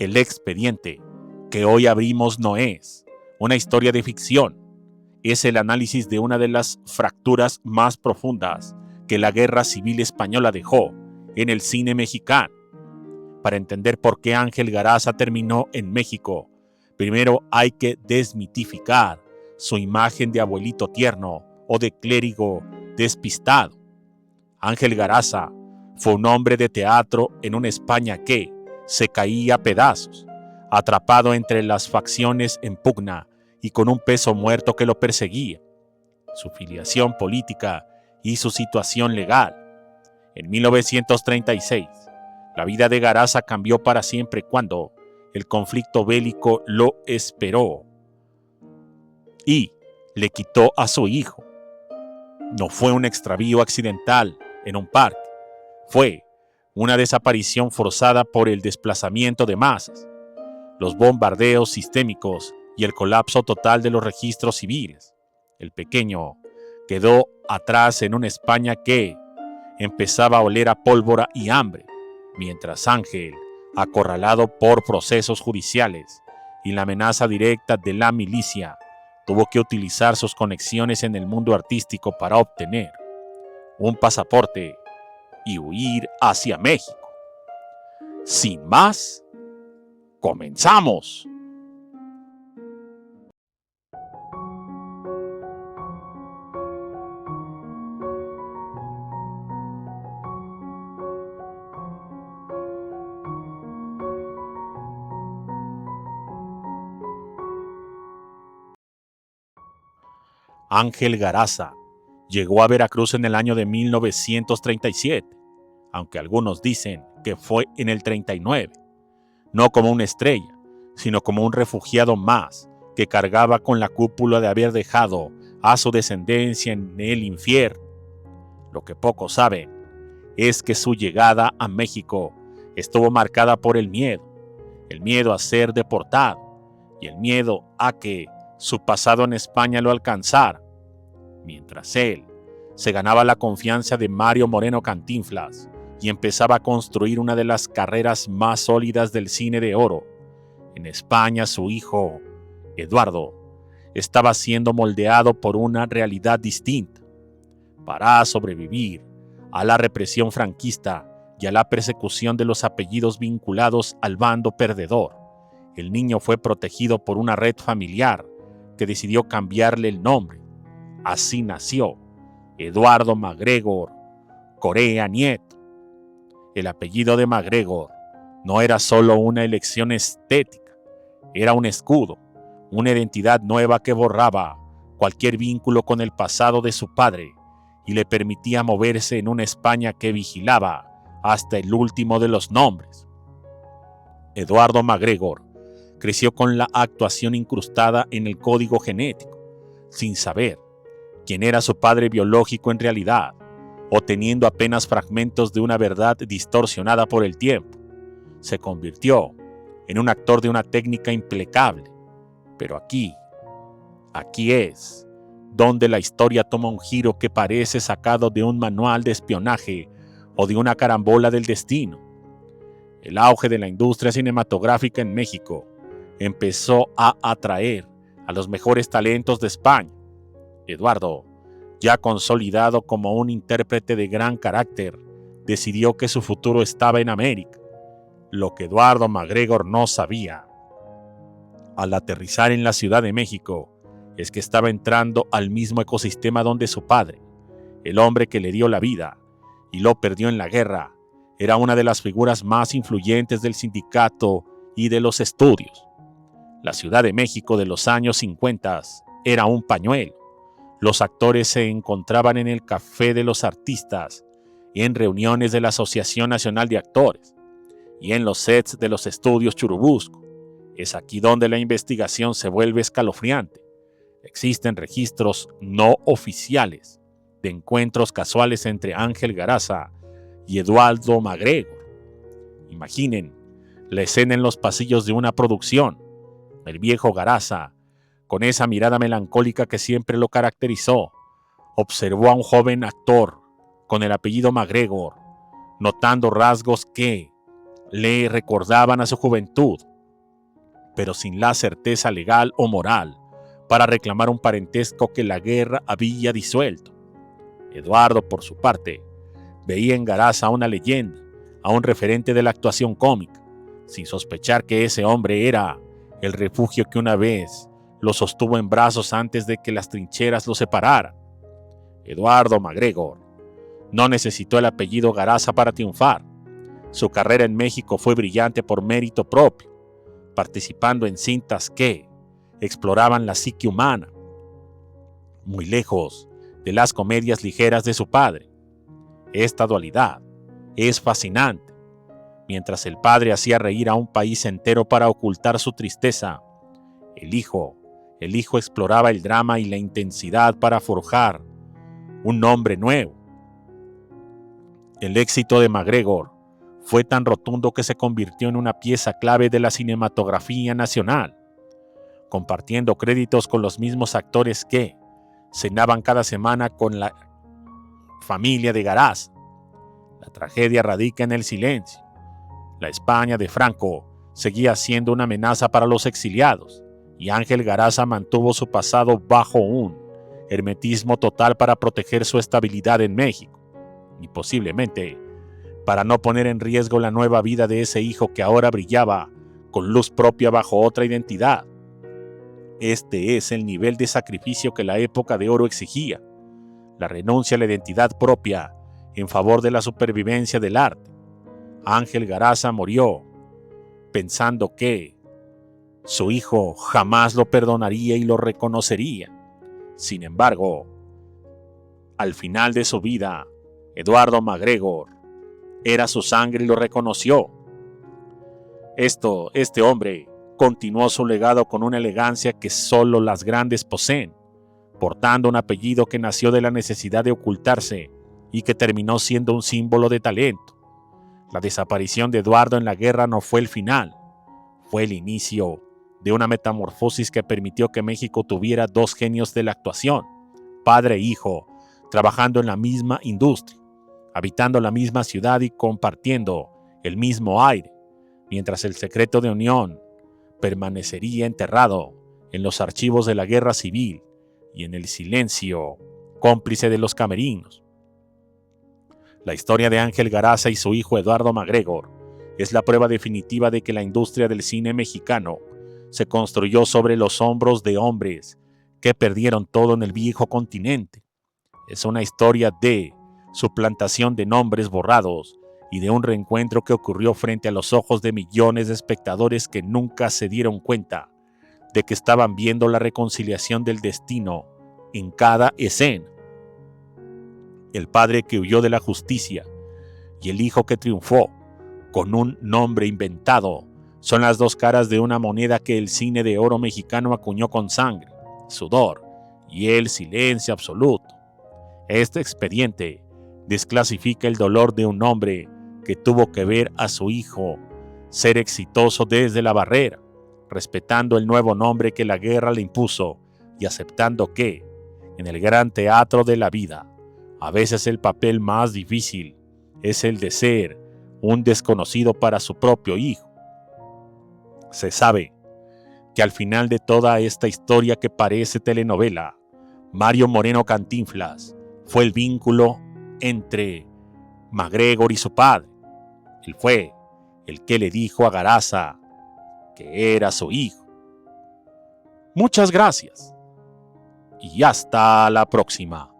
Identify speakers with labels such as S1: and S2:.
S1: El expediente que hoy abrimos no es una historia de ficción, es el análisis de una de las fracturas más profundas que la Guerra Civil Española dejó en el cine mexicano. Para entender por qué Ángel Garaza terminó en México, primero hay que desmitificar su imagen de abuelito tierno o de clérigo despistado. Ángel Garaza fue un hombre de teatro en una España que se caía a pedazos, atrapado entre las facciones en pugna y con un peso muerto que lo perseguía, su filiación política y su situación legal. En 1936, la vida de Garaza cambió para siempre cuando el conflicto bélico lo esperó y le quitó a su hijo. No fue un extravío accidental en un parque, fue una desaparición forzada por el desplazamiento de masas, los bombardeos sistémicos y el colapso total de los registros civiles. El pequeño quedó atrás en una España que empezaba a oler a pólvora y hambre, mientras Ángel, acorralado por procesos judiciales y la amenaza directa de la milicia, tuvo que utilizar sus conexiones en el mundo artístico para obtener un pasaporte y huir hacia México. Sin más, ¡comenzamos! Ángel Garaza llegó a Veracruz en el año de 1937, aunque algunos dicen que fue en el 39, no como una estrella, sino como un refugiado más que cargaba con la cúpula de haber dejado a su descendencia en el infierno. Lo que pocos saben es que su llegada a México estuvo marcada por el miedo a ser deportado y el miedo a que su pasado en España lo alcanzara. Mientras él se ganaba la confianza de Mario Moreno Cantinflas y empezaba a construir una de las carreras más sólidas del cine de oro, en España su hijo, Eduardo, estaba siendo moldeado por una realidad distinta. Para sobrevivir a la represión franquista y a la persecución de los apellidos vinculados al bando perdedor, el niño fue protegido por una red familiar que decidió cambiarle el nombre. Así nació Eduardo MacGregor Corea Nieto. El apellido de MacGregor no era solo una elección estética, era un escudo, una identidad nueva que borraba cualquier vínculo con el pasado de su padre y le permitía moverse en una España que vigilaba hasta el último de los nombres. Eduardo MacGregor creció con la actuación incrustada en el código genético, sin saber quién era su padre biológico en realidad, o teniendo apenas fragmentos de una verdad distorsionada por el tiempo. Se convirtió en un actor de una técnica impecable. Pero aquí es donde la historia toma un giro que parece sacado de un manual de espionaje o de una carambola del destino. El auge de la industria cinematográfica en México empezó a atraer a los mejores talentos de España. Eduardo, ya consolidado como un intérprete de gran carácter, decidió que su futuro estaba en América. Lo que Eduardo MacGregor no sabía al aterrizar en la Ciudad de México es que estaba entrando al mismo ecosistema donde su padre, el hombre que le dio la vida y lo perdió en la guerra, era una de las figuras más influyentes del sindicato y de los estudios. La Ciudad de México de los años 50 era un pañuelo. Los actores se encontraban en el Café de los Artistas y en reuniones de la Asociación Nacional de Actores y en los sets de los estudios Churubusco. Es aquí donde la investigación se vuelve escalofriante. Existen registros no oficiales de encuentros casuales entre Ángel Garaza y Eduardo MacGregor. Imaginen la escena en los pasillos de una producción. El viejo Garaza, con esa mirada melancólica que siempre lo caracterizó, observó a un joven actor con el apellido MacGregor, notando rasgos que le recordaban a su juventud. pero sin la certeza legal o moral para reclamar un parentesco que la guerra había disuelto. Eduardo, por su parte, veía en Garaza una leyenda, a un referente de la actuación cómica, sin sospechar que ese hombre era el refugio que una vez lo sostuvo en brazos antes de que las trincheras lo separaran. Eduardo MacGregor no necesitó el apellido Garaza para triunfar. Su carrera en México fue brillante por mérito propio, participando en cintas que exploraban la psique humana, muy lejos de las comedias ligeras de su padre. Esta dualidad es fascinante. Mientras el padre hacía reír a un país entero para ocultar su tristeza, el hijo exploraba el drama y la intensidad para forjar un nombre nuevo. El éxito de MacGregor fue tan rotundo que se convirtió en una pieza clave de la cinematografía nacional, compartiendo créditos con los mismos actores que cenaban cada semana con la familia de Garaz. La tragedia radica en el silencio. La España de Franco seguía siendo una amenaza para los exiliados, y Ángel Garaza mantuvo su pasado bajo un hermetismo total para proteger su estabilidad en México, y posiblemente para no poner en riesgo la nueva vida de ese hijo que ahora brillaba con luz propia bajo otra identidad. Este es el nivel de sacrificio que la época de oro exigía, la renuncia a la identidad propia en favor de la supervivencia del arte. Ángel Garaza murió pensando que su hijo jamás lo perdonaría y lo reconocería. Sin embargo, al final de su vida, Eduardo MacGregor era su sangre y lo reconoció. Este hombre continuó su legado con una elegancia que solo las grandes poseen, portando un apellido que nació de la necesidad de ocultarse y que terminó siendo un símbolo de talento. La desaparición de Eduardo en la guerra no fue el final, fue el inicio de una metamorfosis que permitió que México tuviera dos genios de la actuación, padre e hijo, trabajando en la misma industria, habitando la misma ciudad y compartiendo el mismo aire, mientras el secreto de unión permanecería enterrado en los archivos de la guerra civil y en el silencio cómplice de los camerinos. La historia de Ángel Garaza y su hijo Eduardo MacGregor es la prueba definitiva de que la industria del cine mexicano se construyó sobre los hombros de hombres que perdieron todo en el viejo continente. Es una historia de suplantación de nombres borrados y de un reencuentro que ocurrió frente a los ojos de millones de espectadores que nunca se dieron cuenta de que estaban viendo la reconciliación del destino en cada escena. El padre que huyó de la justicia y el hijo que triunfó con un nombre inventado son las dos caras de una moneda que el cine de oro mexicano acuñó con sangre, sudor y el silencio absoluto. Este expediente desclasifica el dolor de un hombre que tuvo que ver a su hijo ser exitoso desde la barrera, respetando el nuevo nombre que la guerra le impuso y aceptando que, en el gran teatro de la vida, a veces el papel más difícil es el de ser un desconocido para su propio hijo. Se sabe que al final de toda esta historia que parece telenovela, Mario Moreno Cantinflas fue el vínculo entre MacGregor y su padre. Él fue el que le dijo a Garaza que era su hijo. Muchas gracias y hasta la próxima.